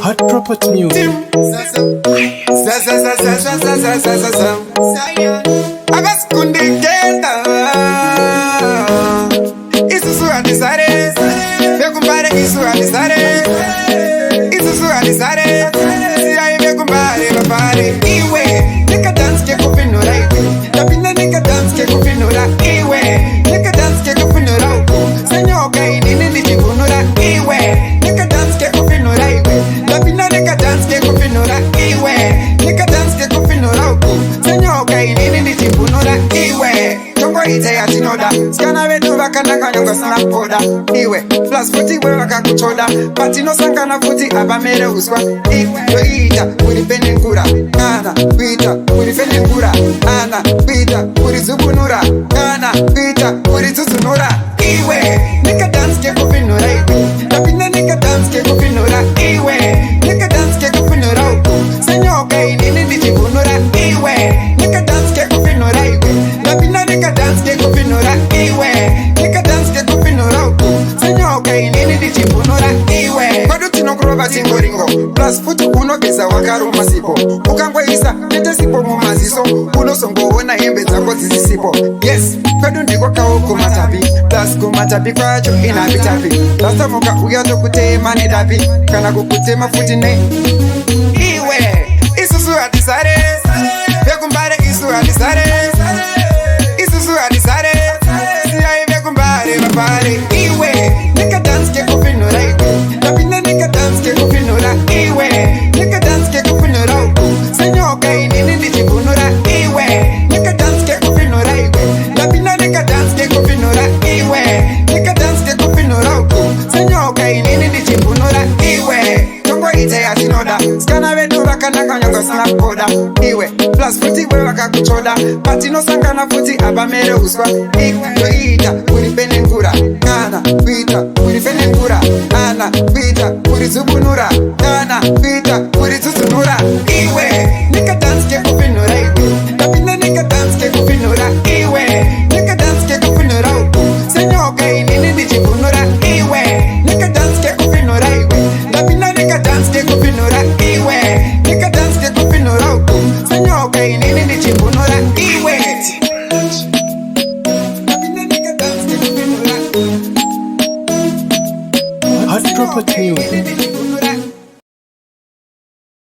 Hot property music. Isusu andisare, bekumbare isu andisare, isusu andisare, siya bekumbare babare. Iwe, nika dance kekufinhura iwe, tapina nika dance kekufinhura iwe, nika dance kekufinhura uko, senyoka inini nichigunura iwe, nika dance kekufinhura iwe, tapina nika dance kekufinhura iwe, nika dance kekufinhura uko, senyoka inini nichigunura iwe. Tongo ite ya tinoda, skana vedu vakanaka nyonga sana poda. Iwe, plus futi we wakakuchoda, patino sangana futi abamere uswa. Iwe, ita, uripene nkura, ana, ita, urifene nkura, ana, ita, urizubunura, ana, ita, urizuzunura. Iwe, nika dance kekufinhura iwe, tapina nika dance kekufinhura iwe, nika dance kekufinhura uko, senyoka inini nichigunura iwe, nika dance kekufinhura iwe, tapina nika dance kekufinhura iwe, nika dance kekufinhura uko, senyoka inini nichigunura iwe. Kwadu tinokurova chingoringo, plus futi unogeza wakaruma sipo, ukangwaisa nete sipo mumaziso, unosongoona hembe dzako dzisisipo. Yes, kwadu ndiko kumatapi, plus kumatapi kwacho inapitapi, lasamuka uyato kutema nedapi, kana kukutema futi ne. Iwe, isusu adisare, bekumbare isu adisare, isusu adisare, siya bekumbare babare. Iwe, nika dance kekufinhura iwe, tapina nika dance kekufinhura iwe, nika dance kekufinhura uko, senyoka inini nichigunura iwe, nika dance kekufinhura iwe, tapina nika dance kekufinhura iwe, nika dance kekufinhura uko, senyoka inini nichigunura iwe. Tongo ite ya tinoda, skana vedu vakanaka nyonga sana poda. Iwe, plus futi we wakakuchoda, patino sangana futi abamere uswa. Iwe, ita, uripene nkura, ana, ita, urifene nkura, ana, ita, urizubunura, ana, ita, urizuzunura. Iwe, nika dance kekufinhura iwe, tapina nika dance kekufinhura iwe, nika dance kekufinhura uko, senyoka inini nichigunura iwe, nika dance kekufinhura iwe, tapina nika dance kekufinhura iwe, nika dance kekufinhura uko, senyoka inini nichigunura iwe. Tapina nika dance kekufinhura Hot property music.